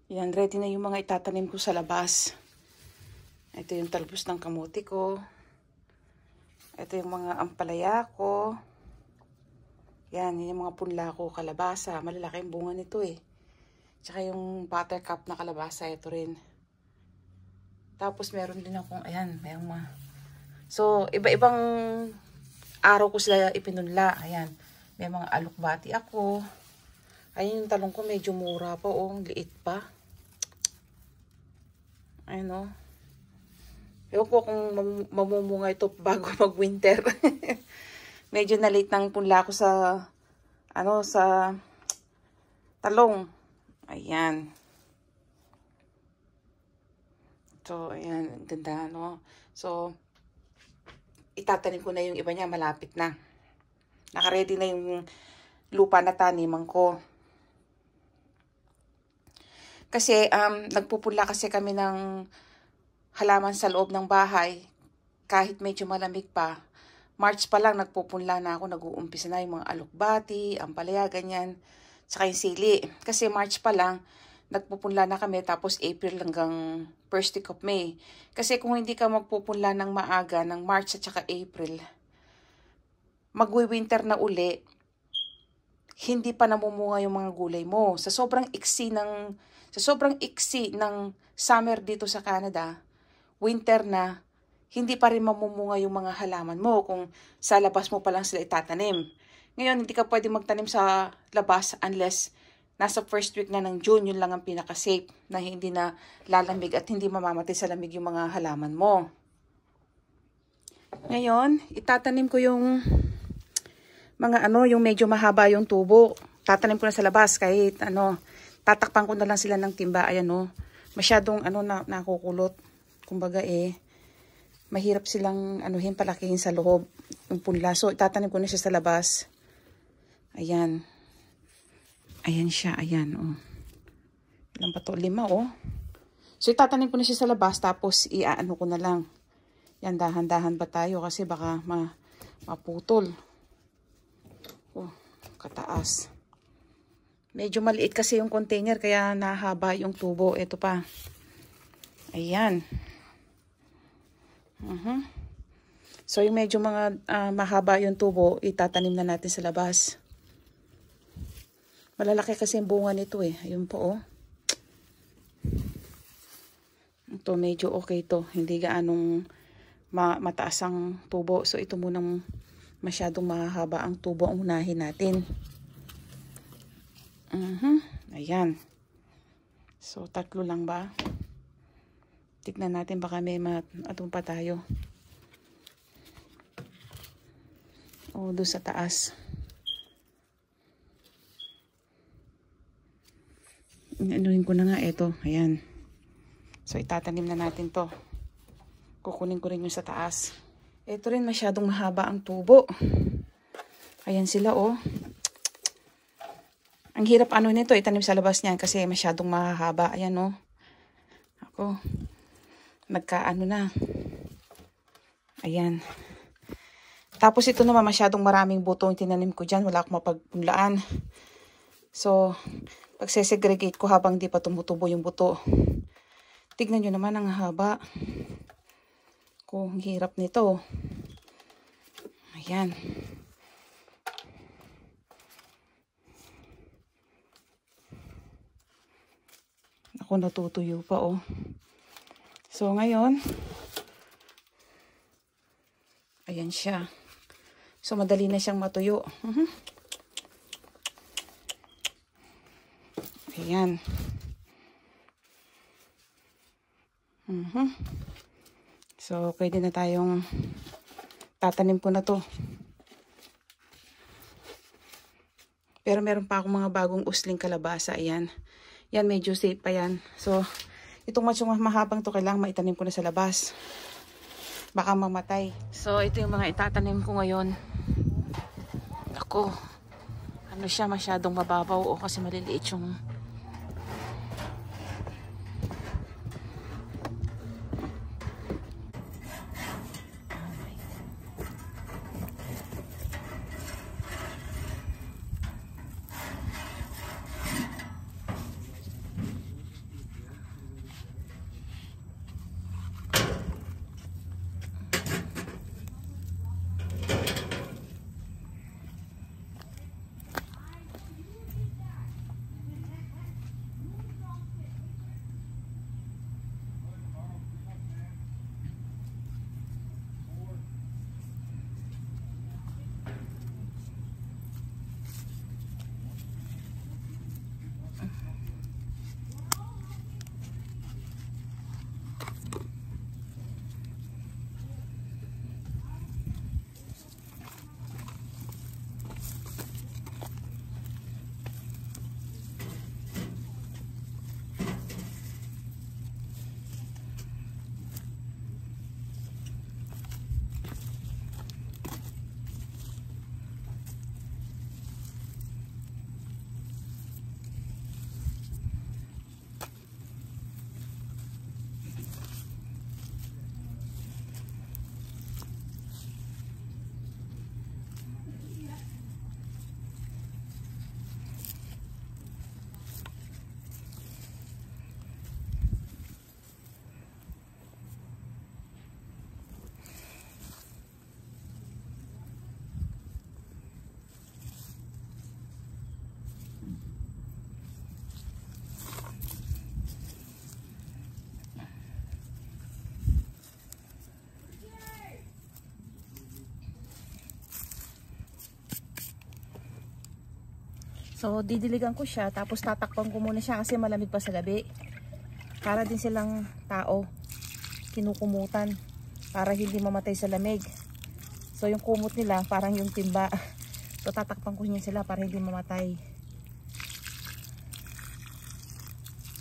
Yan, ready na yung mga itatanim ko sa labas. Ito yung talbos ng kamuti ko. Ito yung mga ampalaya ko. Yan, yun yung mga punla ko, kalabasa. Malalaki yung bunga nito eh. Tsaka yung buttercup na kalabasa, ito rin. Tapos meron din akong, ayan, may mga. So, iba-ibang araw ko sila ipinunla. Ayan, may mga alukbati ako. Ayan yung talong ko, medyo mura pa, oh, liit pa. Ayan, oh. Ewan ko kung mamumunga ito bago mag-winter. Medyo na late ng punla ko sa, sa talong. Ayan. So, ayan, ganda, no? So, itatanim ko na yung iba niya, malapit na. Naka-ready na yung lupa na taniman ko. Kasi, nagpupunla kasi kami ng halaman sa loob ng bahay. Kahit medyo malamig pa. March pa lang, nagpupunla na ako. Nag-uumpisa na yung mga alukbati, ampalaya, ganyan. Saka yung sili. Kasi March pa lang, nagpupunla na kami. Tapos April hanggang first week of May. Kasi kung hindi ka magpupunla ng maaga, ng March at saka April, magwi-winter na uli, hindi pa namumunga yung mga gulay mo. Sa sobrang iksi ng summer dito sa Canada, winter na, hindi pa rin mamumunga yung mga halaman mo kung sa labas mo pa lang sila itatanim. Ngayon, hindi ka pwede magtanim sa labas unless nasa first week na ng June, yun lang ang pinaka-safe na hindi na lalamig at hindi mamamatay sa lamig yung mga halaman mo. Ngayon, itatanim ko yung mga yung medyo mahaba yung tubo. Tatanim ko na sa labas kahit tatakpan ko na lang sila ng timba. Ayan masyadong nakukulot. Kumbaga mahirap silang palakihin sa loob yung punla. So itatanim ko na siya sa labas. Ayan. Ayan siya, ayan Ilan pa to? 5 So itatanim ko na siya sa labas tapos ko na lang. Yan, dahan-dahan ba tayo kasi baka maputol. Kataas. Medyo maliit kasi yung container kaya nahaba yung tubo. Ito pa. Ayan. So yung medyo mga mahaba yung tubo, itatanim na natin sa labas. Malalaki kasi yung bunga nito eh. Ayun po Ito medyo okay to. Hindi gaanong mataas ang tubo. So ito munang masyadong mahaba ang tubo ang unahin natin. Ayan. So 3 lang ba? Tignan natin baka may atong pa tayo. Doon sa taas. Anuhin ko na nga ito. Ayan. So itatanim na natin to. Kukunin ko rin yung sa taas. Ito rin masyadong mahaba ang tubo. Ayan sila Ang hirap nito itanim sa labas niyan kasi masyadong mahaba. Ayan Ako. Nagkaano na. Ayan. Tapos ito naman masyadong maraming buto yung tinanim ko dyan. Wala akong mapagpunlaan. So, pagsesegregate ko habang di pa tumutubo yung buto. Tignan nyo naman ang haba. Kung hirap nito. Ayan. Ako natutuyo pa So ngayon, ayan siya. So madali na siyang matuyo. Ayan. So pwede na tayong tatanim ko na to. Pero meron pa akong mga bagong usling kalabasa. Ayan. Yan, medyo safe pa yan. So, itong mahabang to, kailangan maitanim ko na sa labas. Baka mamatay. So, ito yung mga itatanim ko ngayon. Ako, siya masyadong mababaw kasi maliliit yung So didiligan ko siya, tapos tatakpan ko muna siya kasi malamig pa sa gabi. Para din silang tao, kinukumutan para hindi mamatay sa lamig. So yung kumot nila parang yung timba. So tatakpan ko niya sila para hindi mamatay.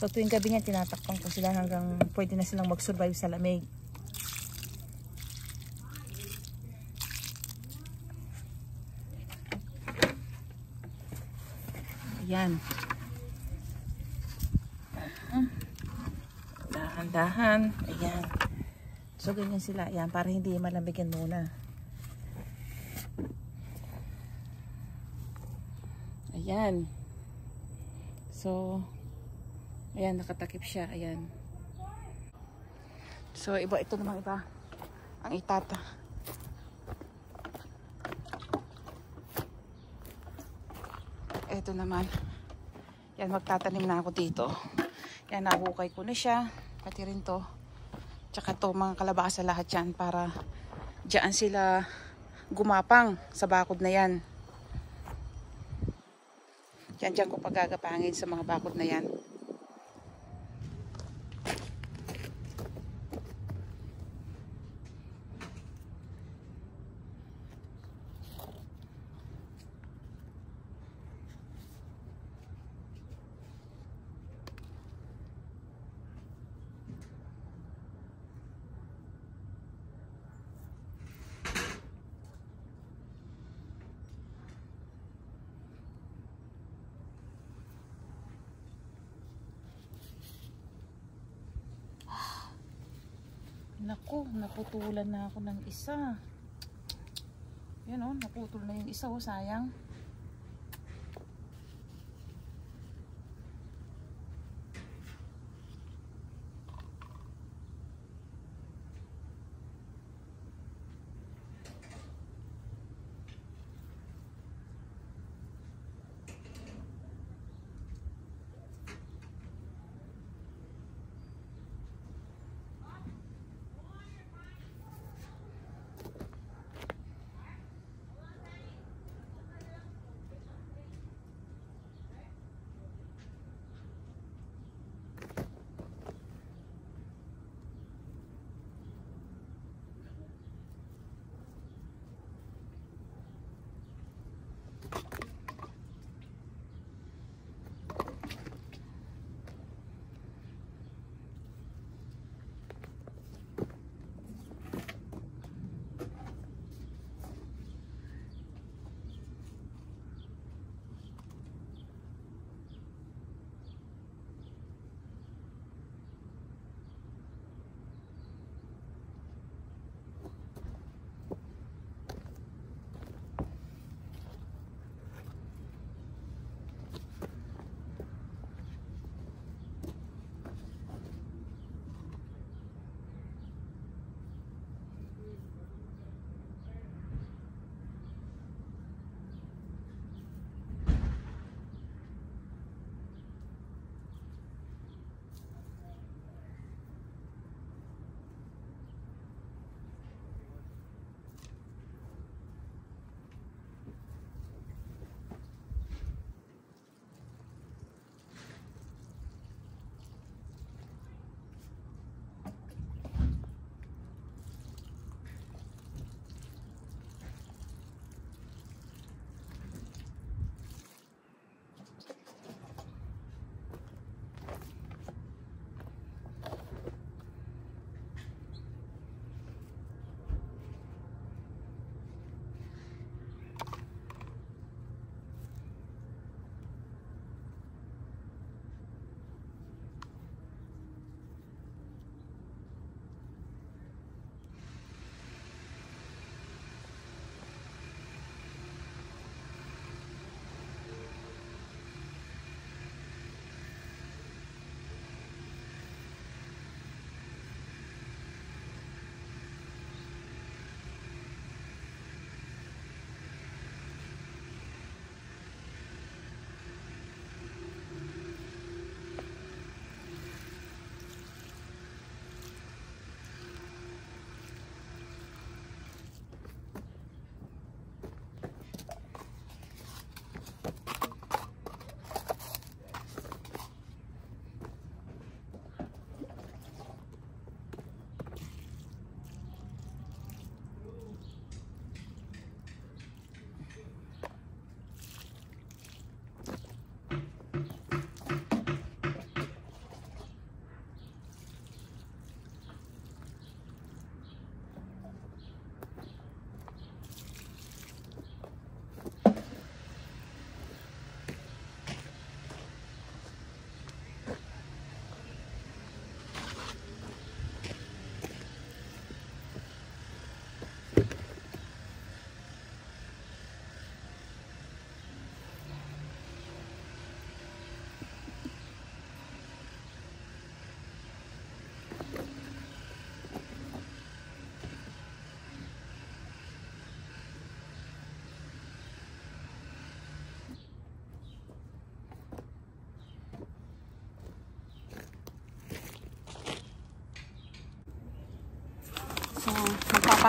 So tuwing gabi niya tinatakpan ko sila hanggang pwede na silang mag-survive sa lamig. Ayan. Dahan-dahan. Ayan. So ganyan sila. Ayan, para hindi malamigin muna. Ayan. So, ayan, nakatakip siya. Ayan. So, iba. Ito namang iba. Ang itata. Ito naman. Yan, magtatanim na ako dito. Yan, nahukay ko na siya. Pati rin to. Tsaka to, mga kalabasa lahat yan. Para dyan sila gumapang sa bakod na yan. Dyan ko pagagapangin sa mga bakod na yan. Naku, naputulan na ako ng isa. Yan o, naputol na yung isa o, sayang.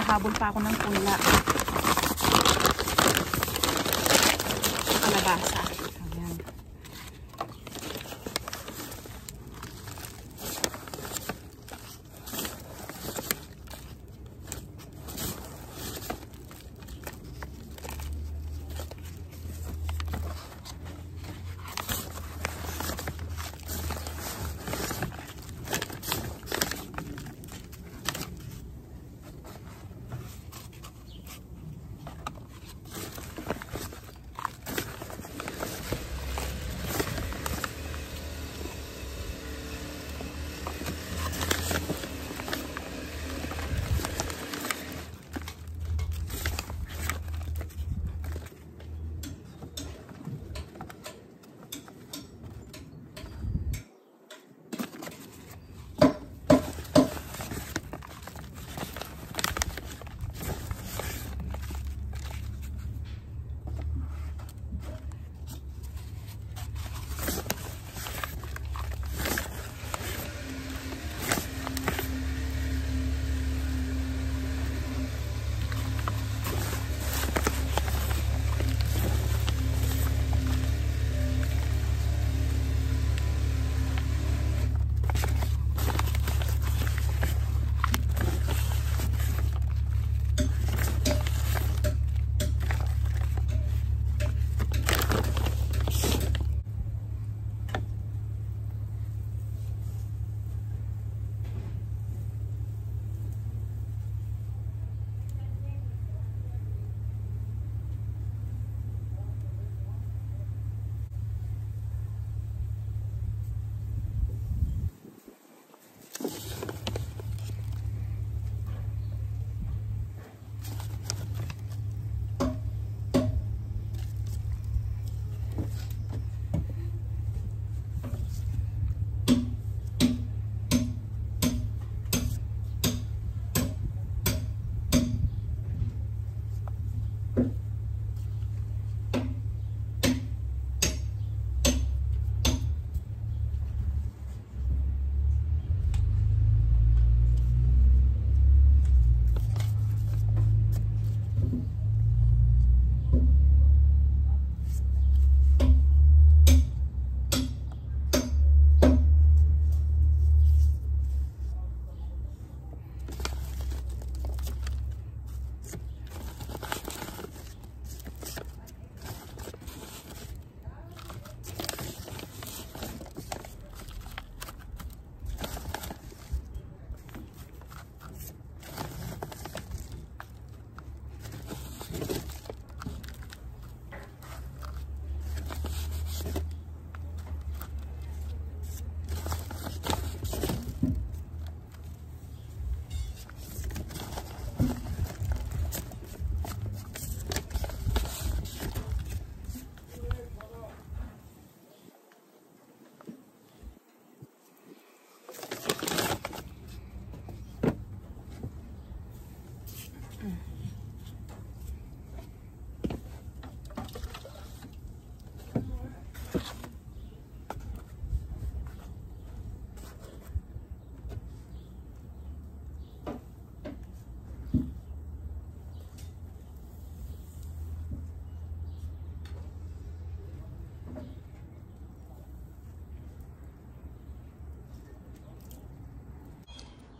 Naghahabol pa ako ng punla. Kalabasa. Ayan.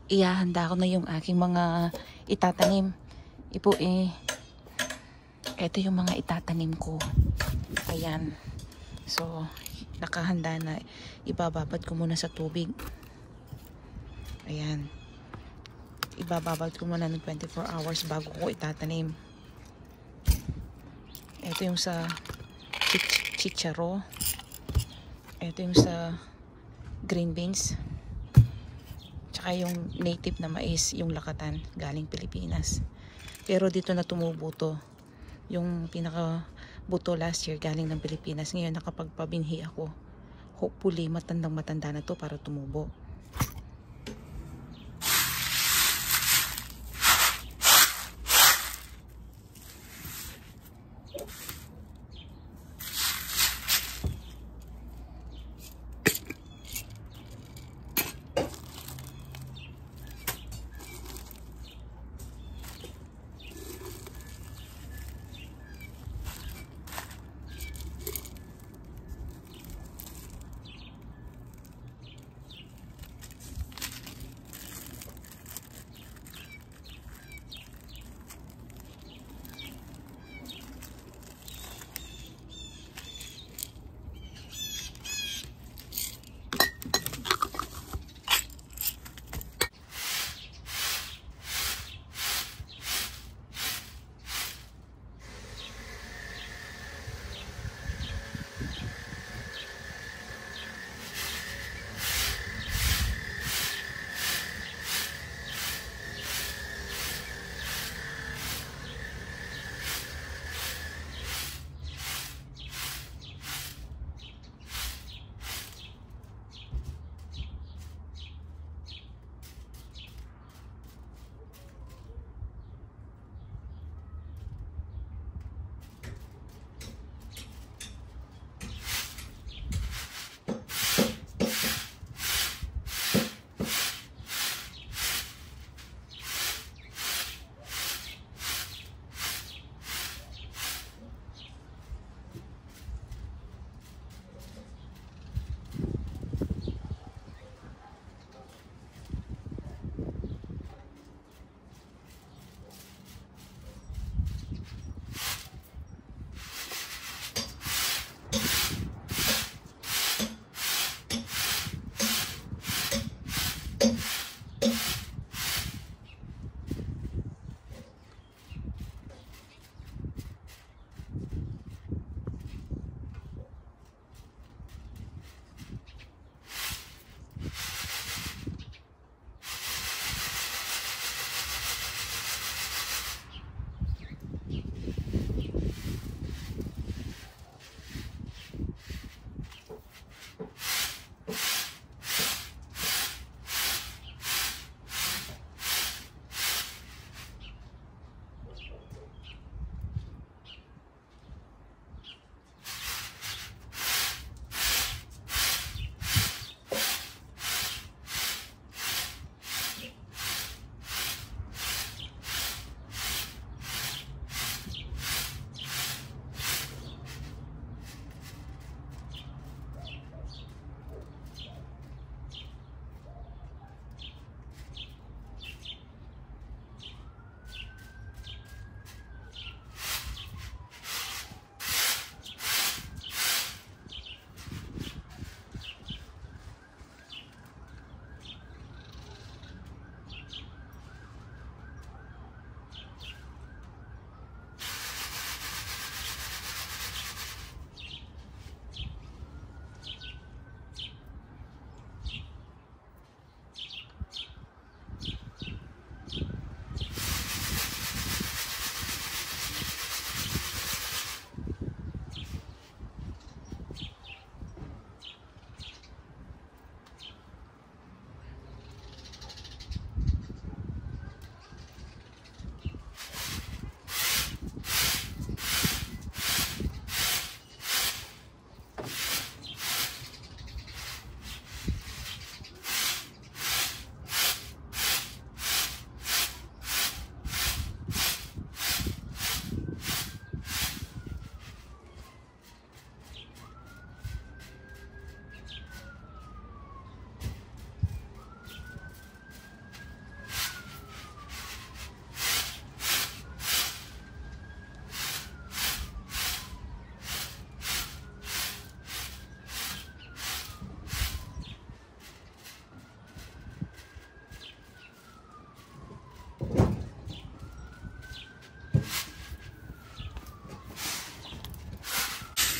Ihahanda ko na yung aking mga itatanim. Ito yung mga itatanim ko. Ayan. So, nakahanda na. Ibababad ko muna sa tubig. Ayan. Ibababad ko muna ng 24 hours bago ko itatanim. Ito yung sa chicharo. Ito yung sa green beans. Tsaka yung native na mais, yung lakatan, galing Pilipinas. Pero dito na tumubo to. Yung pinaka buto last year galing ng Pilipinas. Ngayon nakapagpabinhi ako. Hopefully matandang-matanda na to para tumubo.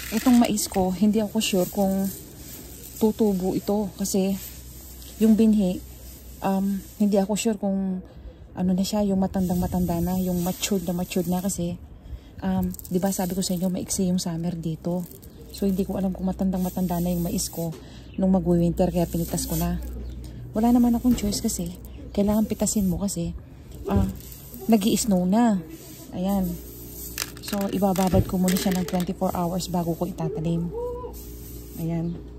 Itong mais ko, hindi ako sure kung tutubo ito kasi yung binhi, hindi ako sure kung ano na siya, yung matandang-matanda na, yung matured na kasi, di ba sabi ko sa inyo, maiksi yung summer dito. So hindi ko alam kung matandang-matanda na yung mais ko nung mag-winter, kaya pinitas ko na. Wala naman akong choice kasi kailangan pitasin mo kasi nag-i-snow na. Ayan. So, ibababad ko muna siya ng 24 hours bago ko itatanim. Ayan.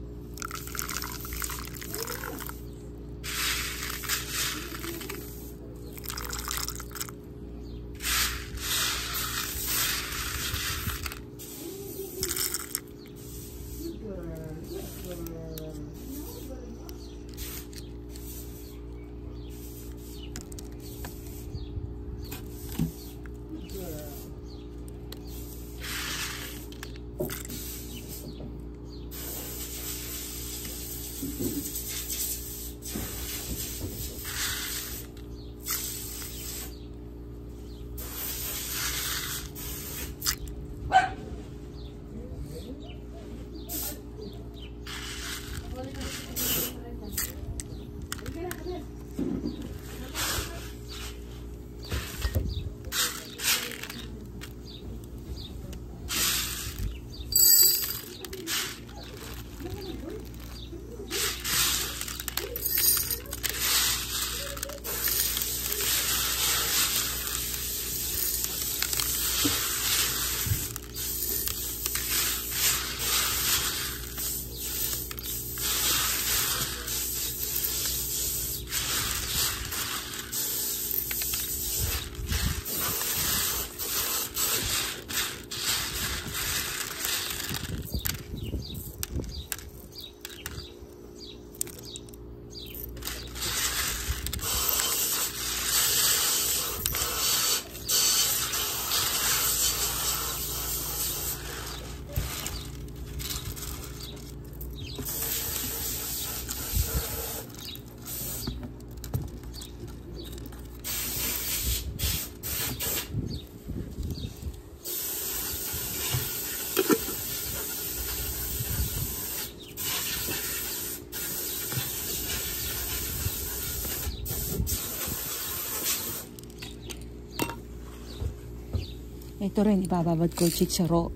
Ito rin, ibababad ko chicharo.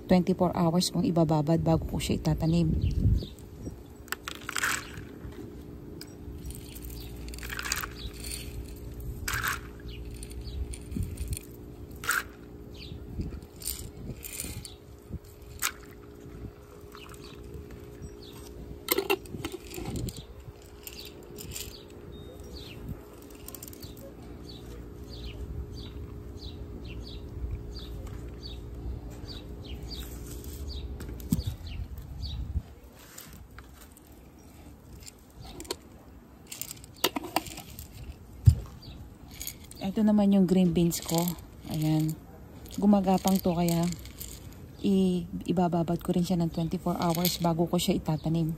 24 hours kung ibababad bago ko siya itatanim. Ito naman yung green beans ko. Ayan. Gumagapang to kaya ibababad ko rin siya ng 24 hours bago ko siya itatanim.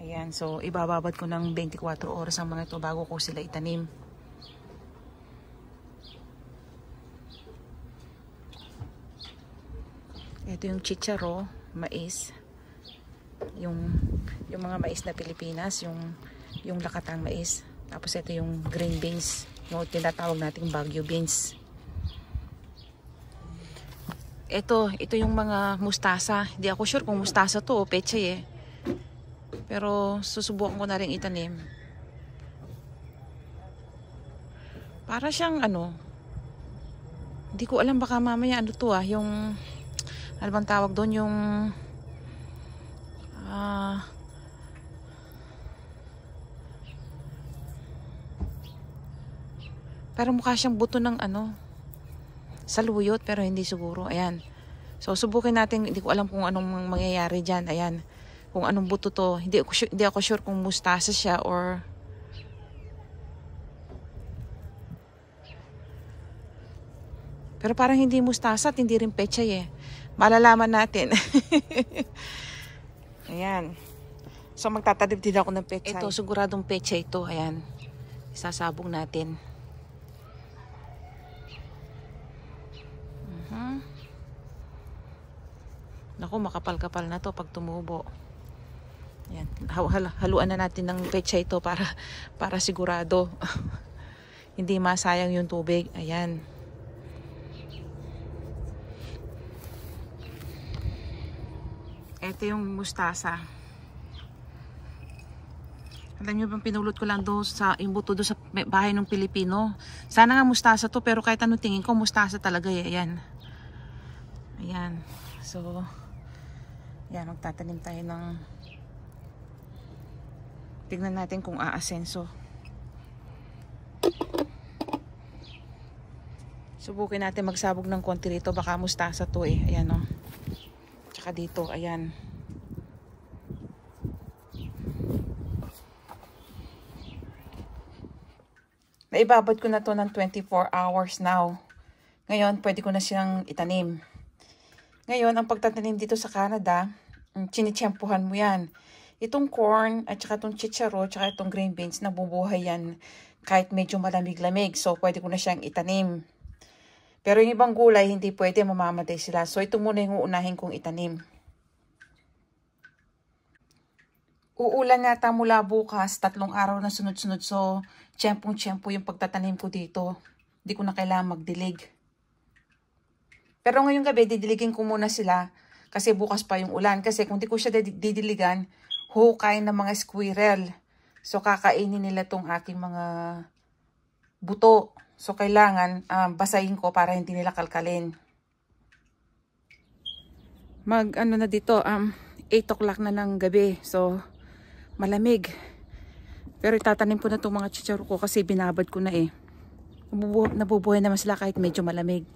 Ayan, so ibababad ko ng 24 oras ang mga ito bago ko sila itanim. Ito yung chicharo, mais. Yung mga mais na Pilipinas, yung lakatang mais. Tapos ito yung green beans, yung tinatawag nating Baguio beans. Ito yung mga mustasa. Hindi ako sure kung mustasa to o pechay eh. Pero susubukan ko na rin itanim. Para siyang hindi ko alam, baka mamaya to yung ano bang tawag doon, yung pero mukha siyang buto ng saluyot, pero hindi siguro. Ayan. So subukin natin, hindi ko alam kung anong mangyayari diyan. Ayan. Kung anong buto to. Hindi ako sure kung mustasa siya or pero parang hindi mustasa at hindi rin pechay eh. Malalaman natin. Ayan. So magtatanim din ako ng pechay. Ito siguradong pechay ito. Ayan. Isasabong natin. Naku, makapal-kapal na to pag tumubo. Ayan. Haluan na natin ng pechay ito para sigurado. Hindi masayang yung tubig. Ayan. Ito yung mustasa. Alam nyo bang pinulot ko lang doon sa imbuto doon sa bahay ng Pilipino. Sana nga mustasa to, pero kahit anong tingin ko mustasa talaga eh. Ayan. Ayan. So, ayan, magtatanim tayo ng tignan natin kung aasenso. Subukin natin magsabog ng konti rito, baka mustasa to eh. Ayan o. Tsaka dito, ayan. Naibabad ko na to ng 24 hours now. Ngayon, pwede ko na siyang itanim. Ngayon, ang pagtatanim dito sa Canada, chinityempuhan mo yan. Itong corn, at saka itong chicharo, at saka itong green beans, nabubuhay yan kahit medyo malamig-lamig. So, pwede ko na siyang itanim. Pero yung ibang gulay, hindi pwede, mamamatay sila. So, ito muna yung uunahin kong itanim. Uulan yata mula bukas, 3 araw na sunod-sunod. So, tiyempong-tiyempo yung pagtatanim ko dito. Hindi ko na kailangan magdilig. Pero ngayong gabi, didiligin ko muna sila kasi bukas pa yung ulan. Kasi kung di ko siya didiligan, hukay ng mga squirrel. So, kakainin nila tong aking mga buto. So, kailangan basahin ko para hindi nila kalkalin. Na dito, 8 o'clock na ng gabi. So, malamig. Pero itatanim ko na itong mga chicharo ko kasi binabad ko na eh. Nabubuhay naman sila kahit medyo malamig.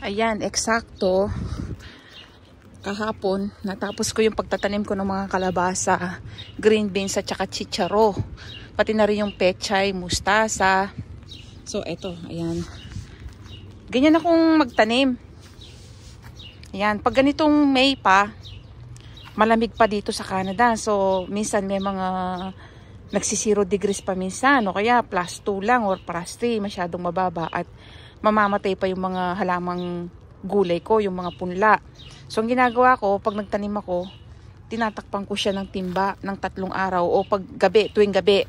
Ayan, eksakto. Kahapon, natapos ko yung pagtatanim ko ng mga kalabasa, green beans at saka chicharo. Pati na rin yung pechay, mustasa. So, eto, ayan. Ganyan akong magtanim. Ayan, pag ganitong May pa, malamig pa dito sa Canada. So, minsan may mga nagsi-0 degrees pa minsan. O kaya, +2 lang or +3, masyadong mababa. At mamamatay pa yung mga halamang gulay ko, yung mga punla. So, ang ginagawa ko, pag nagtanim ako, tinatakpan ko siya ng timba ng 3 araw o pag gabi, tuwing gabi.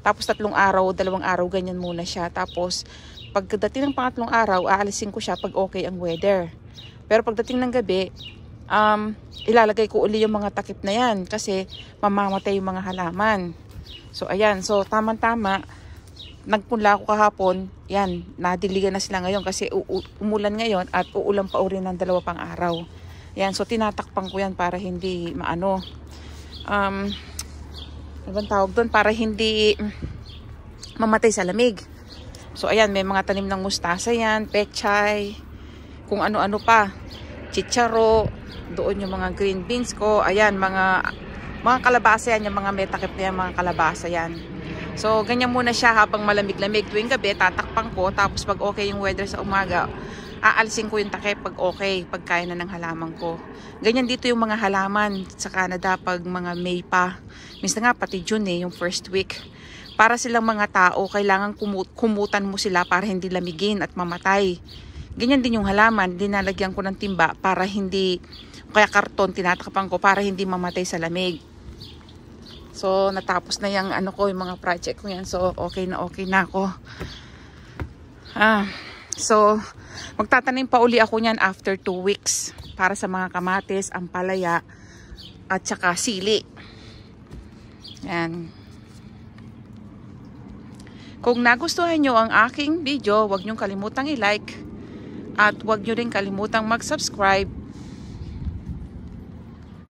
Tapos 3 araw, 2 araw, ganyan muna siya. Tapos, pagdating ng pangatlong araw, aalisin ko siya pag okay ang weather. Pero pagdating ng gabi, ilalagay ko uli yung mga takip na yan kasi mamamatay yung mga halaman. So, ayan. So, tamang-tama. Nagpunla ako kahapon, yan, nadiligan na sila ngayon kasi umulan ngayon at uulan pa uli ng 2 pang araw. Yan, so tinatakpan ko yan para hindi maano. Ano bang tawag doon? Para hindi mamatay sa lamig. So ayan, may mga tanim ng mustasa yan, pechay, kung ano-ano pa. Chicharo, doon yung mga green beans ko. Ayan, mga kalabasa yan, yung mga metakip na yan, mga kalabasa yan. So, ganyan muna siya habang malamig-lamig. Tuwing gabi, tatakpan ko. Tapos pag okay yung weather sa umaga, aalisin ko yung takip pag okay, pag kaya na ng halaman ko. Ganyan dito yung mga halaman sa Canada pag mga May pa. Minsan nga pati June yung first week. Para silang mga tao, kailangan kumutan mo sila para hindi lamigin at mamatay. Ganyan din yung halaman. Dinalagyan ko ng timba para hindi, kaya karton tinatakpan ko para hindi mamatay sa lamig. So, natapos na yung yung mga project ko yan. So, okay na ako. So, magtatanim pa uli ako niyan after 2 weeks para sa mga kamatis, ampalaya, at saka sili. Yan. Kung nagustuhan nyo ang aking video, huwag nyo kalimutang i-like at huwag nyo rin kalimutang mag-subscribe